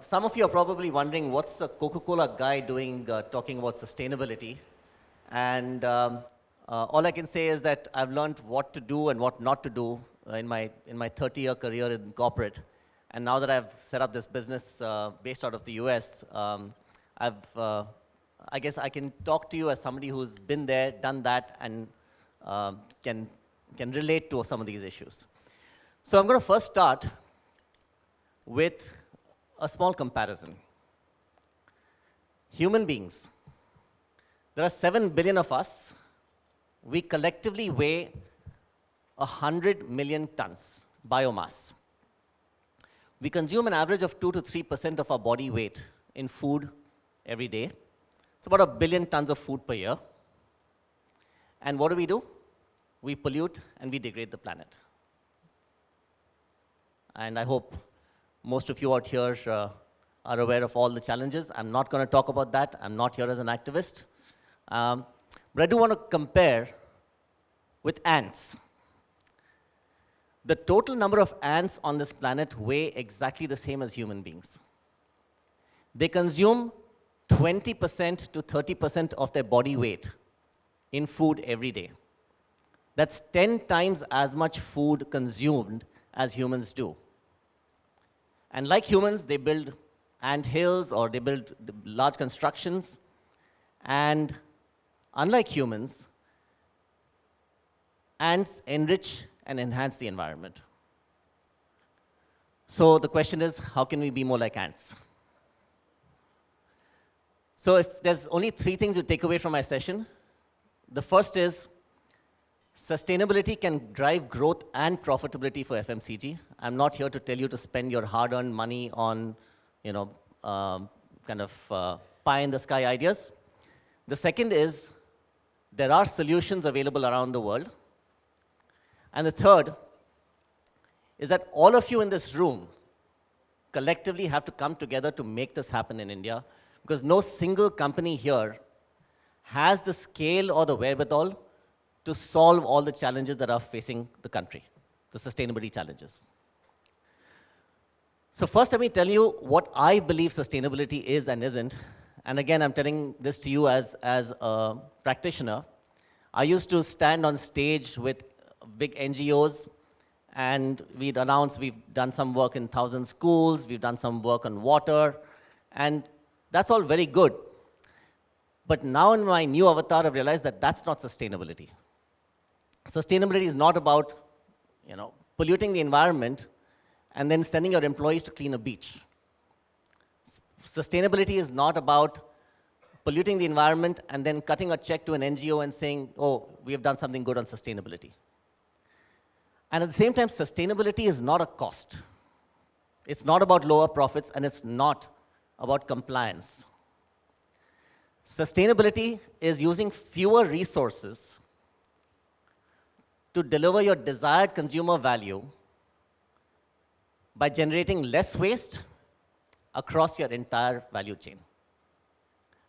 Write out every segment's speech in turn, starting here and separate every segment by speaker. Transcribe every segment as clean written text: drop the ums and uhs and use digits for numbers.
Speaker 1: some of you are probably wondering, what's the Coca-Cola guy doing talking about sustainability? And all I can say is that I've learned what to do and what not to do in my 30-year career in corporate. And now that I've set up this business based out of the US, I guess I can talk to you as somebody who's been there, done that, and can relate to some of these issues. So I'm going to first start with a small comparison. Human beings. There are 7 billion of us. We collectively weigh 100 million tons biomass. We consume an average of 2 to 3% of our body weight in food every day. It's about 1 billion tons of food per year. And what do? We pollute and we degrade the planet. And I hope most of you out here are aware of all the challenges. I'm not going to talk about that. I'm not here as an activist. But I do want to compare with ants. The total number of ants on this planet weigh exactly the same as human beings. They consume 20% to 30% of their body weight in food every day. That's 10 times as much food consumed as humans do. And like humans, they build ant hills or they build large constructions. And unlike humans, ants enrich and enhance the environment. So the question is, how can we be more like ants? So if there's only 3 things you take away from my session, the first is sustainability can drive growth and profitability for FMCG. I'm not here to tell you to spend your hard-earned money on, pie-in-the-sky ideas. The second is there are solutions available around the world. And the third is that all of you in this room collectively have to come together to make this happen in India, because no single company here has the scale or the wherewithal to solve all the challenges that are facing the country, the sustainability challenges. So first, let me tell you what I believe sustainability is and isn't. And again, I'm telling this to you as a practitioner. I used to stand on stage with big NGOs, and we'd announce we've done some work in 1,000 schools, we've done some work on water, and that's all very good. But now in my new avatar, I've realized that that's not sustainability. Sustainability is not about, polluting the environment and then sending your employees to clean a beach. Sustainability is not about polluting the environment and then cutting a check to an NGO and saying, oh, we have done something good on sustainability. And at the same time, sustainability is not a cost. It's not about lower profits, and it's not about compliance. Sustainability is using fewer resources to deliver your desired consumer value by generating less waste across your entire value chain.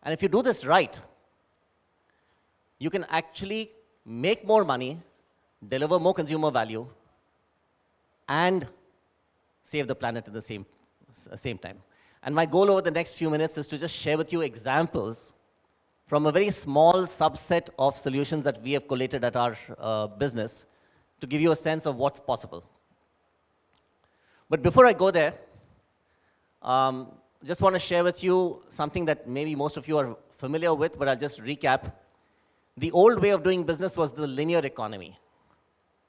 Speaker 1: And if you do this right, you can actually make more money, deliver more consumer value, and save the planet at the same time. And my goal over the next few minutes is to just share with you examples from a very small subset of solutions that we have collated at our business to give you a sense of what's possible. But before I go there, just want to share with you something that maybe most of you are familiar with, but I'll just recap. The old way of doing business was the linear economy.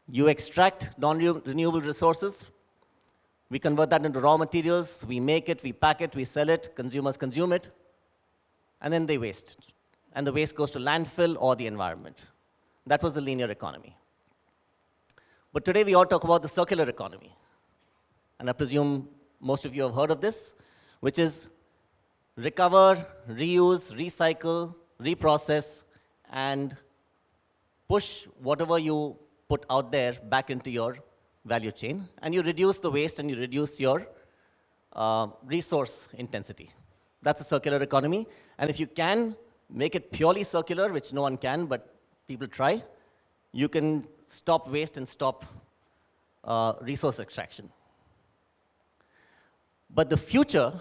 Speaker 1: You extract non-renewable resources, we convert that into raw materials, we make it, we pack it, we sell it, consumers consume it, and then they waste. And the waste goes to landfill or the environment. That was the linear economy. But today we all talk about the circular economy. And I presume most of you have heard of this, which is recover, reuse, recycle, reprocess, and push whatever you put out there back into your value chain. And you reduce the waste and you reduce your resource intensity. That's a circular economy. And if you can make it purely circular, which no one can, but people try, you can stop waste and stop resource extraction. But the future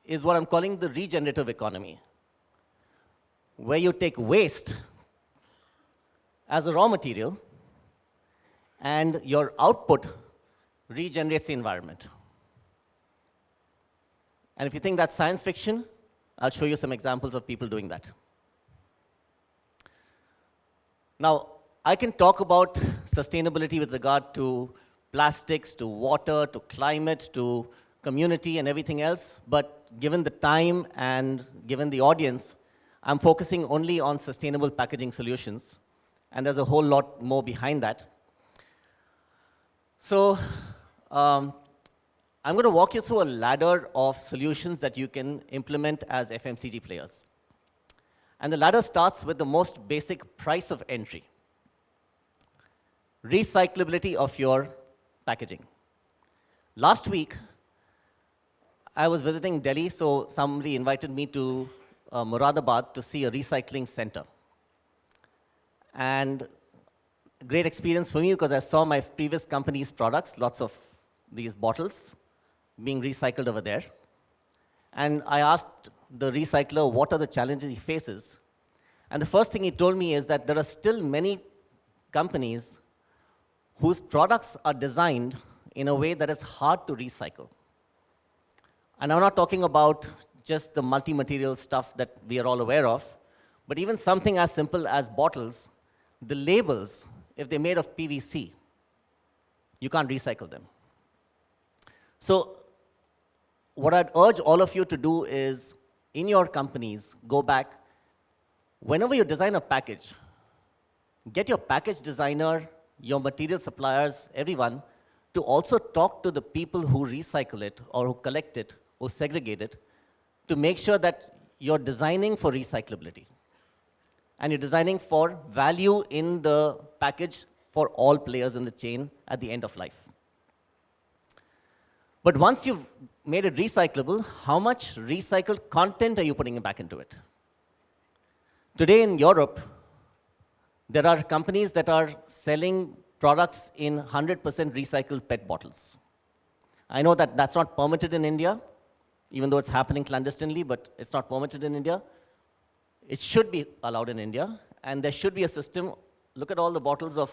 Speaker 1: is what I'm calling the regenerative economy, where you take waste as a raw material and your output regenerates the environment. And if you think that's science fiction, I'll show you some examples of people doing that. Now, I can talk about sustainability with regard to plastics, to water, to climate, to community, and everything else, but given the time and given the audience, I'm focusing only on sustainable packaging solutions, and there's a whole lot more behind that. So, I'm going to walk you through a ladder of solutions that you can implement as FMCG players. And the ladder starts with the most basic price of entry: recyclability of your packaging. Last week, I was visiting Delhi, so somebody invited me to Moradabad to see a recycling center. And great experience for me because I saw my previous company's products, lots of these bottles being recycled over there. And I asked the recycler what are the challenges he faces. And the first thing he told me is that there are still many companies whose products are designed in a way that is hard to recycle. And I'm not talking about just the multi-material stuff that we are all aware of, but even something as simple as bottles, the labels, if they're made of PVC, you can't recycle them. So what I'd urge all of you to do is, in your companies, go back. Whenever you design a package, get your package designer, your material suppliers, everyone, to also talk to the people who recycle it or who collect it or segregate it, to make sure that you're designing for recyclability. And you're designing for value in the package for all players in the chain at the end of life. But once you've made it recyclable, how much recycled content are you putting back into it? Today in Europe, there are companies that are selling products in 100% recycled PET bottles. I know that that's not permitted in India, even though it's happening clandestinely, but it's not permitted in India. It should be allowed in India, and there should be a system. Look at all the bottles of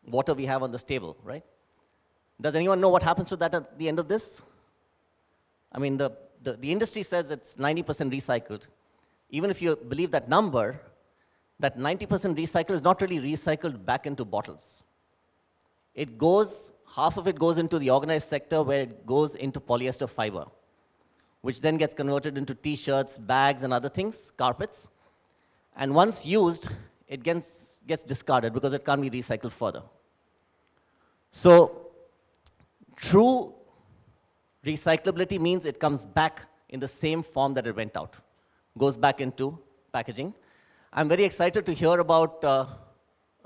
Speaker 1: water we have on this table, right? Does anyone know what happens to that at the end of this? I mean, the industry says it's 90% recycled. Even if you believe that number, that 90% recycled is not really recycled back into bottles. It goes, half of it goes into the organized sector where it goes into polyester fiber, which then gets converted into T-shirts, bags, and other things, carpets. And once used, it gets discarded because it can't be recycled further. So true recyclability means it comes back in the same form that it went out, goes back into packaging. I'm very excited to hear about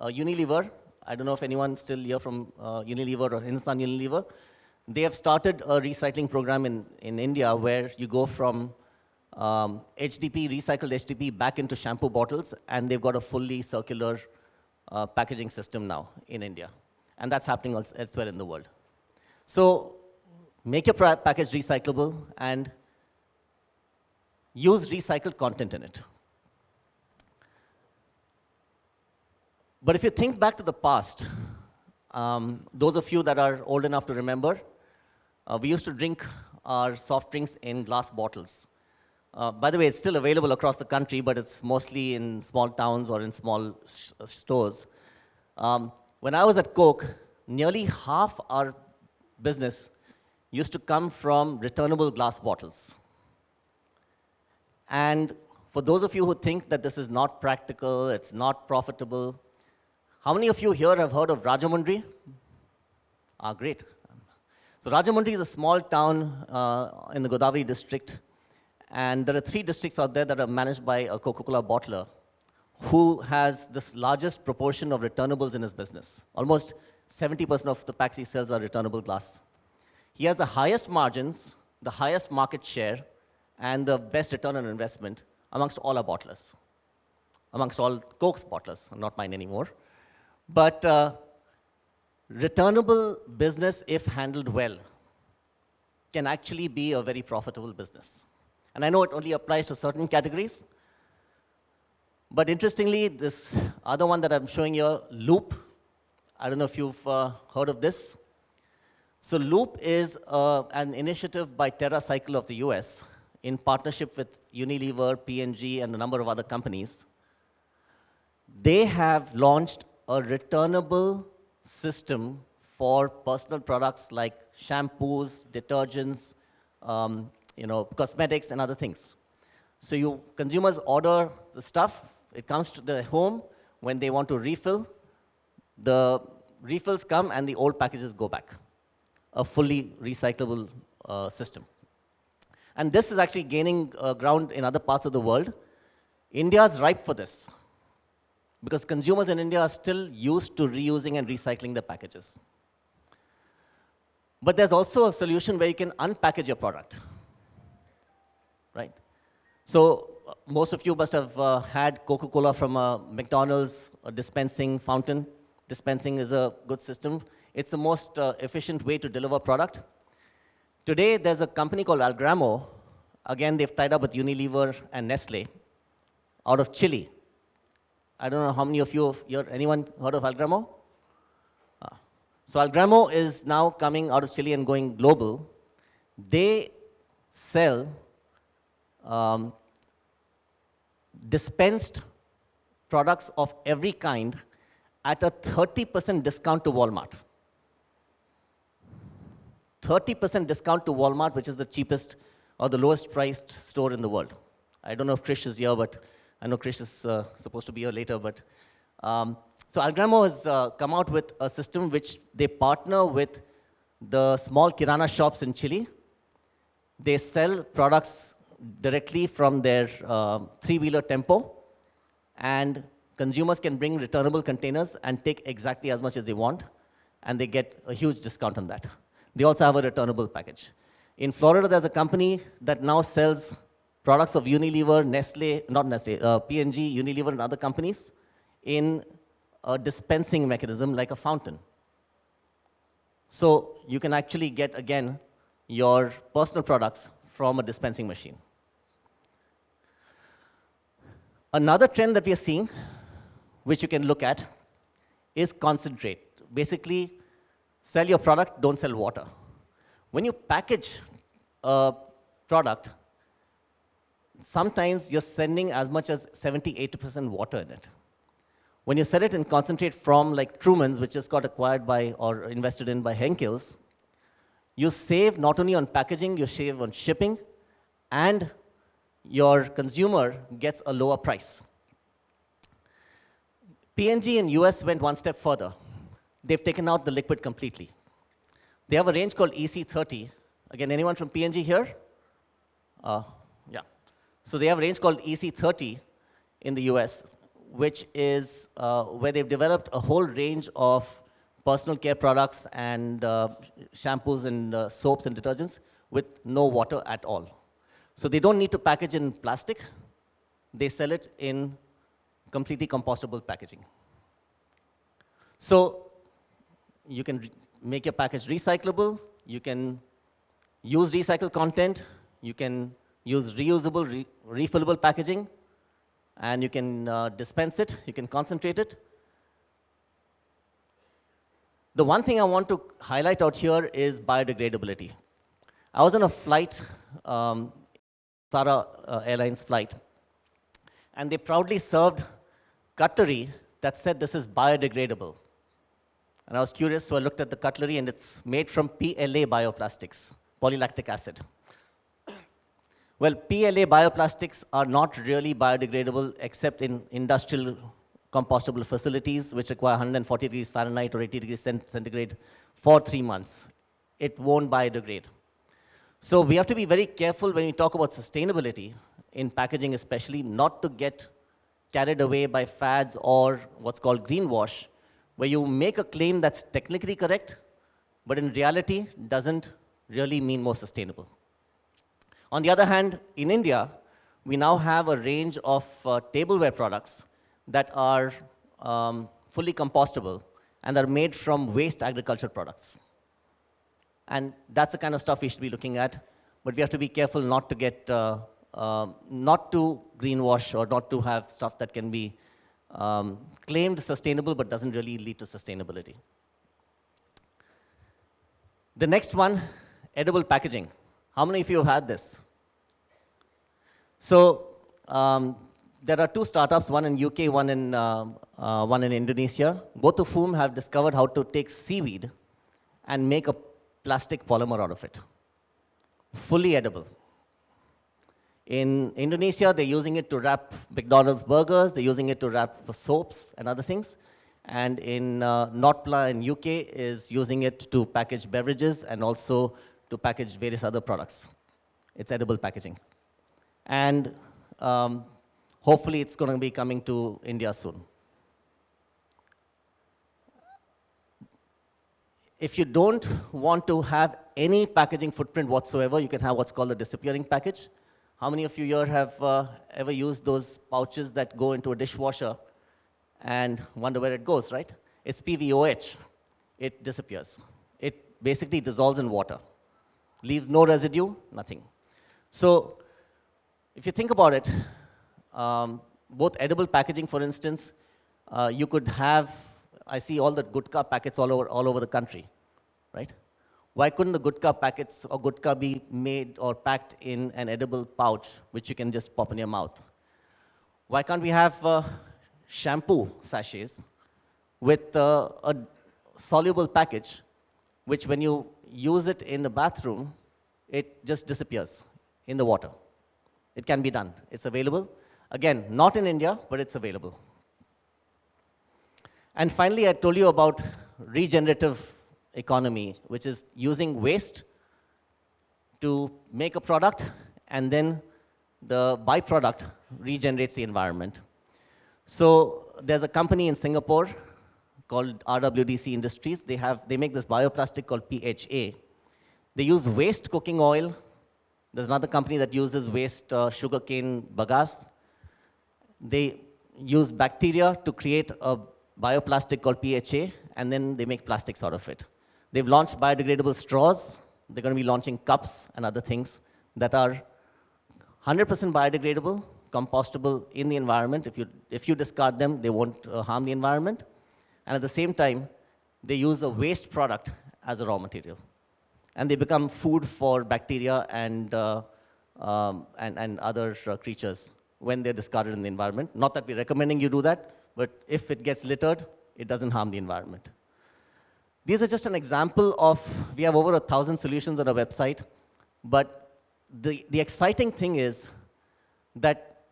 Speaker 1: Unilever. I don't know if anyone's still here from Unilever or Hindustan Unilever. They have started a recycling program in India where you go from HDP, recycled HDP, back into shampoo bottles, and they've got a fully circular packaging system now in India. And that's happening elsewhere in the world. So make your package recyclable and use recycled content in it. But if you think back to the past, those of you that are old enough to remember, we used to drink our soft drinks in glass bottles. By the way, it's still available across the country, but it's mostly in small towns or in small stores. When I was at Coke, nearly half our business used to come from returnable glass bottles. And for those of you who think that this is not practical, it's not profitable, how many of you here have heard of Rajamundry? Great. So Rajamundry is a small town in the Godavari district, and there are 3 districts out there that are managed by a Coca-Cola bottler who has this largest proportion of returnables in his business. Almost 70% of the packs he sells are returnable glass. He has the highest margins, the highest market share, and the best return on investment amongst all our bottlers, amongst all Coke's bottlers, not mine anymore. But returnable business, if handled well, can actually be a very profitable business. And I know it only applies to certain categories. But interestingly, this other one that I'm showing you, Loop, I don't know if you've heard of this. So Loop is an initiative by TerraCycle of the US in partnership with Unilever, P&G, and a number of other companies. They have launched a returnable system for personal products like shampoos, detergents, cosmetics, and other things. So consumers order the stuff, it comes to their home. When they want to refill, the refills come and the old packages go back. A fully recyclable system. And this is actually gaining ground in other parts of the world. India is ripe for this, because consumers in India are still used to reusing and recycling their packages. But there's also a solution where you can unpackage your product, right? So most of you must have had Coca-Cola from a McDonald's dispensing fountain. Dispensing is a good system. It's the most efficient way to deliver product. Today, there's a company called Algramo. Again, they've tied up with Unilever and Nestle out of Chile. I don't know how many of you here, anyone heard of Algramo? So Algramo is now coming out of Chile and going global. They sell dispensed products of every kind at a 30% discount to Walmart. 30% discount to Walmart, which is the cheapest or the lowest priced store in the world. I don't know if Krish is here, but I know Krish is supposed to be here later. But so Algramo has come out with a system which they partner with the small kirana shops in Chile. They sell products directly from their three-wheeler tempo, and consumers can bring returnable containers and take exactly as much as they want, and they get a huge discount on that. They also have a returnable package. In Florida, there's a company that now sells products of Unilever, P&G, Unilever, and other companies in a dispensing mechanism like a fountain. So you can actually get, again, your personal products from a dispensing machine. Another trend that we are seeing, which you can look at, is concentrate. Basically, sell your product, don't sell water. When you package a product, sometimes you're sending as much as 70–80% water in it. When you sell it in concentrate from like Truman's, which just got acquired by or invested in by Henkel's, you save not only on packaging, you save on shipping, and your consumer gets a lower price. P&G in US went one step further. They've taken out the liquid completely. They have a range called EC30. Again, anyone from P&G here? Yeah. So they have a range called EC30 in the US, which is where they've developed a whole range of personal care products and shampoos and soaps and detergents with no water at all. So they don't need to package in plastic. They sell it in completely compostable packaging. So you can make your package recyclable. You can use recycled content. You can use reusable, refillable packaging. And you can dispense it. You can concentrate it. The one thing I want to highlight out here is biodegradability. I was on a flight, Sara Airlines flight, and they proudly served cutlery that said this is biodegradable. And I was curious, so I looked at the cutlery, and it's made from PLA bioplastics, polylactic acid. Well, PLA bioplastics are not really biodegradable except in industrial compostable facilities, which require 140 degrees Fahrenheit or 80 degrees centigrade for 3 months. It won't biodegrade. So we have to be very careful when we talk about sustainability, in packaging especially, not to get carried away by fads or what's called greenwash, where you make a claim that's technically correct, but in reality doesn't really mean more sustainable. On the other hand, in India, we now have a range of tableware products that are fully compostable and are made from waste agriculture products. And that's the kind of stuff we should be looking at, but we have to be careful not to get not to greenwash or not to have stuff that can be claimed sustainable but doesn't really lead to sustainability. The next one, edible packaging. How many of you have had this? So there are two startups, one in UK, one in Indonesia, both of whom have discovered how to take seaweed and make a plastic polymer out of it, fully edible. In Indonesia, they're using it to wrap McDonald's burgers, they're using it to wrap soaps and other things. And in Notpla in UK is using it to package beverages and also to package various other products. It's edible packaging. And hopefully it's going to be coming to India soon. If you don't want to have any packaging footprint whatsoever, you can have what's called a disappearing package. How many of you here have ever used those pouches that go into a dishwasher and wonder where it goes, right? It's PVOH. It disappears. It basically dissolves in water. Leaves no residue, nothing. So if you think about it, both edible packaging, for instance, you could have, I see all the gutka packets all over the country, right? Why couldn't the gutka packets or gutka be made or packed in an edible pouch, which you can just pop in your mouth? Why can't we have shampoo sachets with a soluble package, which when you use it in the bathroom, it just disappears in the water? It can be done. It's available. Again, not in India, but it's available. And finally, I told you about regenerative economy, which is using waste to make a product, and then the byproduct regenerates the environment. So there's a company in Singapore called RWDC Industries. They make this bioplastic called PHA. They use waste cooking oil. There's another company that uses waste sugarcane bagasse. They use bacteria to create a bioplastic called PHA, and then they make plastics out of it. They've launched biodegradable straws. They're going to be launching cups and other things that are 100% biodegradable, compostable in the environment. If you discard them, they won't harm the environment. And at the same time, they use a waste product as a raw material. And they become food for bacteria and other creatures when they're discarded in the environment. Not that we're recommending you do that, but if it gets littered, it doesn't harm the environment. These are just an example of, we have over 1,000 solutions on our website, but the exciting thing is that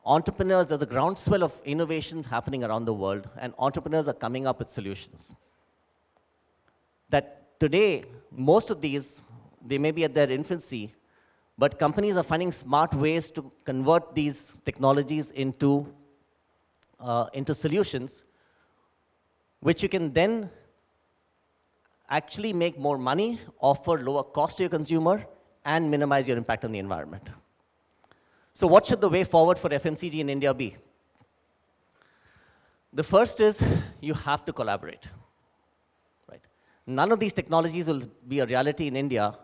Speaker 1: entrepreneurs, there's a groundswell of innovations happening around the world, and entrepreneurs are coming up with solutions. That today, most of these, they may be at their infancy, but companies are finding smart ways to convert these technologies into solutions, which you can then actually make more money, offer lower cost to your consumer, and minimize your impact on the environment. So what should the way forward for FMCG in India be? The first is you have to collaborate. Right? None of these technologies will be a reality in India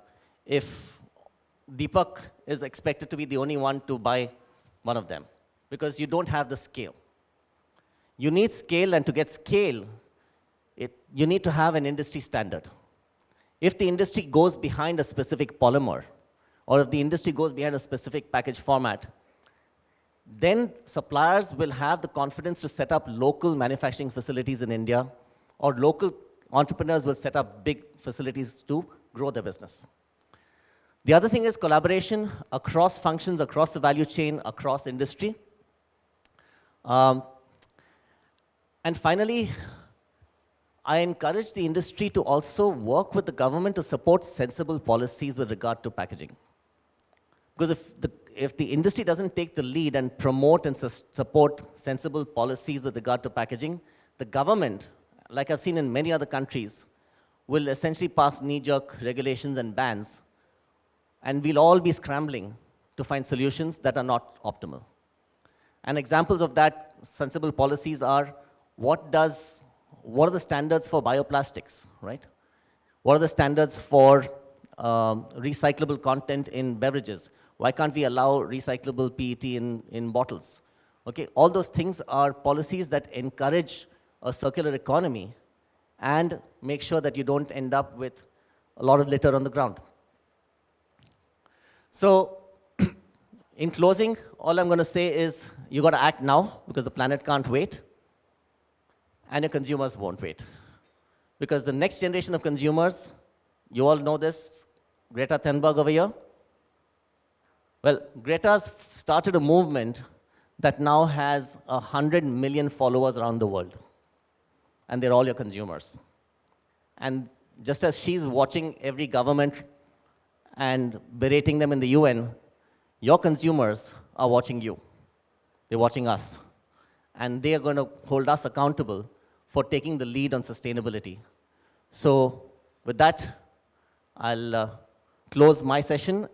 Speaker 1: if Deepak is expected to be the only one to buy one of them, because you don't have the scale. You need scale, and to get scale, you need to have an industry standard. If the industry goes behind a specific polymer, or if the industry goes behind a specific package format, then suppliers will have the confidence to set up local manufacturing facilities in India, or local entrepreneurs will set up big facilities to grow their business. The other thing is collaboration across functions, across the value chain, across industry. And finally, I encourage the industry to also work with the government to support sensible policies with regard to packaging. Because if the industry doesn't take the lead and promote and support sensible policies with regard to packaging, the government, like I've seen in many other countries, will essentially pass knee-jerk regulations and bans, and we'll all be scrambling to find solutions that are not optimal. And examples of that sensible policies are, what are the standards for bioplastics, right? What are the standards for recyclable content in beverages? Why can't we allow recyclable PET in bottles? Okay, all those things are policies that encourage a circular economy and make sure that you don't end up with a lot of litter on the ground. So, in closing, all I'm going to say is you got to act now because the planet can't wait, and your consumers won't wait. Because the next generation of consumers, you all know this, Greta Thunberg over here. Well, Greta's started a movement that now has 100 million followers around the world. And they're all your consumers. And just as she's watching every government and berating them in the UN, your consumers are watching you. They're watching us. And they are going to hold us accountable for taking the lead on sustainability. So with that, I'll close my session.